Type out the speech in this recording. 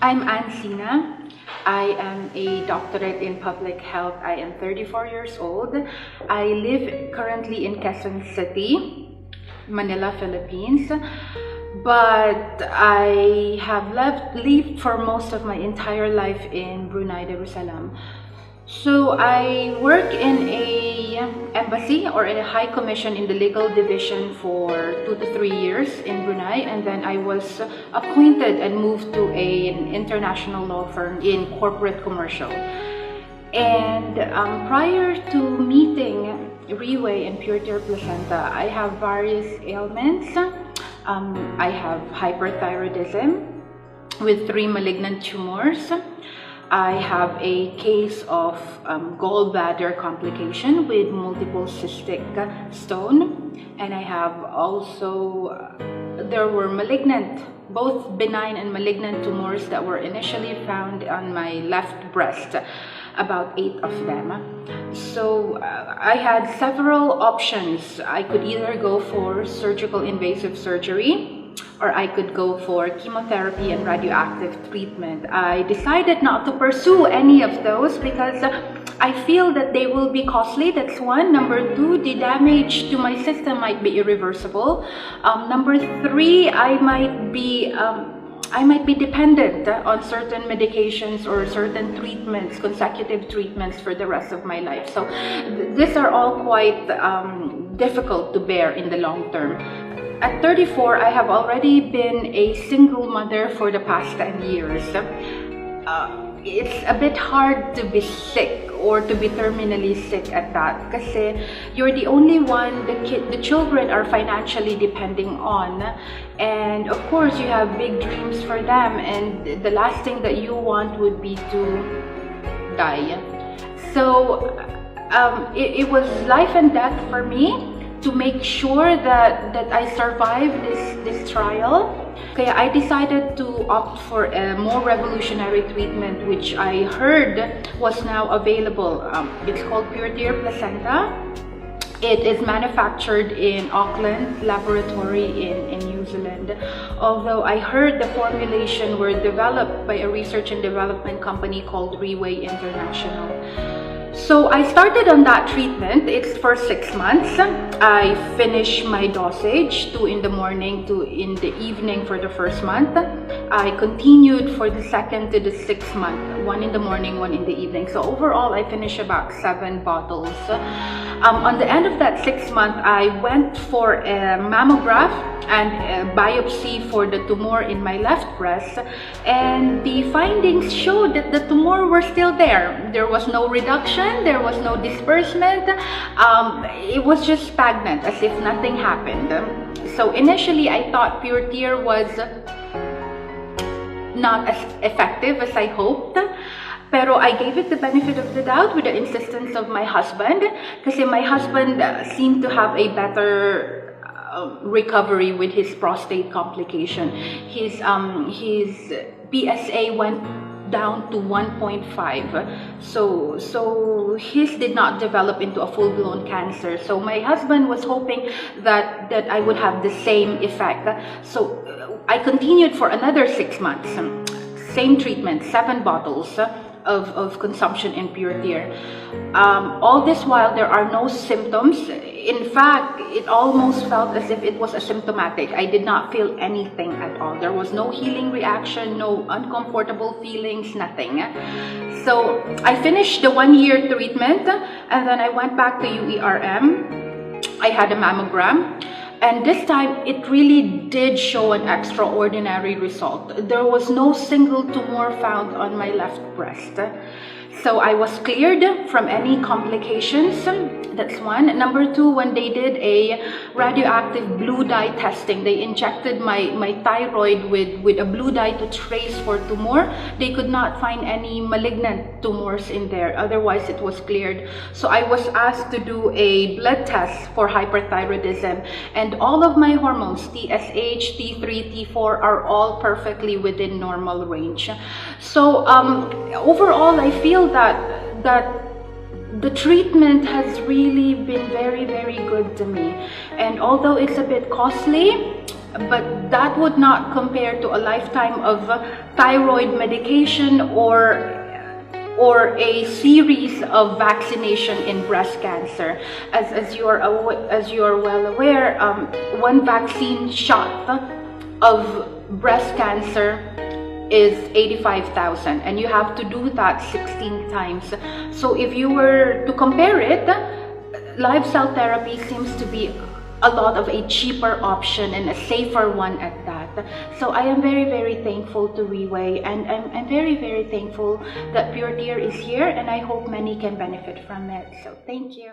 I'm Cena. I am a doctorate in public health. I am 34 years old. I live currently in Quezon City, Manila, Philippines. But I have lived for most of my entire life in Brunei Darussalam. So I work in a embassy or in a high commission in the legal division for 2 to 3 years in Brunei, and then I was appointed and moved to an international law firm in corporate commercial. And prior to meeting Riway and Purtier placenta, I have various ailments. I have hyperthyroidism with 3 malignant tumors. I have a case of gallbladder complication with multiple cystic stone, and I have also, there were malignant, both benign and malignant tumors that were initially found on my left breast, about 8 of them. So I had several options. I could either go for surgical invasive surgery, or I could go for chemotherapy and radioactive treatment. I decided not to pursue any of those because I feel that they will be costly. That's one. Number 2, the damage to my system might be irreversible. Number 3, I might be dependent on certain medications or certain treatments, consecutive treatments for the rest of my life. So these are all quite difficult to bear in the long term. At 34, I have already been a single mother for the past 10 years. It's a bit hard to be sick or to be terminally sick at that because you're the only one the children are financially depending on, and of course you have big dreams for them, and the last thing that you want would be to die. So it was life and death for me to make sure that I survive this trial. Okay, I decided to opt for a more revolutionary treatment, which I heard was now available. It's called Purtier placenta. It is manufactured in Auckland Laboratory in New Zealand. Although I heard the formulation were developed by a research and development company called Riway International. So I started on that treatment. It's for 6 months. I finished my dosage, 2 in the morning, 2 in the evening for the first month. I continued for the second to the 6th month, 1 in the morning, 1 in the evening. So overall, I finished about 7 bottles. On the end of that 6th month, I went for a mammograph and a biopsy for the tumor in my left breast, and the findings showed that the tumor were still there. There was no reduction, there was no disbursement. It was just stagnant, as if nothing happened. So initially, I thought Purtier was not as effective as I hoped. Pero I gave it the benefit of the doubt with the insistence of my husband, because my husband seemed to have a better recovery with his prostate complication. His PSA went down to 1.5, so his did not develop into a full-blown cancer. So my husband was hoping that I would have the same effect. So I continued for another 6 months, same treatment, 7 bottles of consumption in Purtier. All this while, there are no symptoms. In fact, it almost felt as if it was asymptomatic. I did not feel anything at all. There was no healing reaction, no uncomfortable feelings, nothing. So I finished the 1-year treatment, and then I went back to UERM. I had a mammogram. And this time, it really did show an extraordinary result. There was no single tumor found on my left breast. So I was cleared from any complications. That's one. Number 2, when they did a radioactive blue dye testing, they injected my thyroid with a blue dye to trace for tumor. They could not find any malignant tumors in there. Otherwise, it was cleared. So I was asked to do a blood test for hyperthyroidism. And all of my hormones, TSH, T3, T4, are all perfectly within normal range. So overall, I feel that the treatment has really been very, very good to me. And although it's a bit costly, but that would not compare to a lifetime of thyroid medication or a series of vaccination in breast cancer. As you are well aware, one vaccine shot of breast cancer is 85,000, and you have to do that 16 times. So if you were to compare it, live cell therapy seems to be a lot of a cheaper option and a safer one at that. So I am very, very thankful to Reway, and I'm very, very thankful that Purtier is here, and I hope many can benefit from it. So thank you.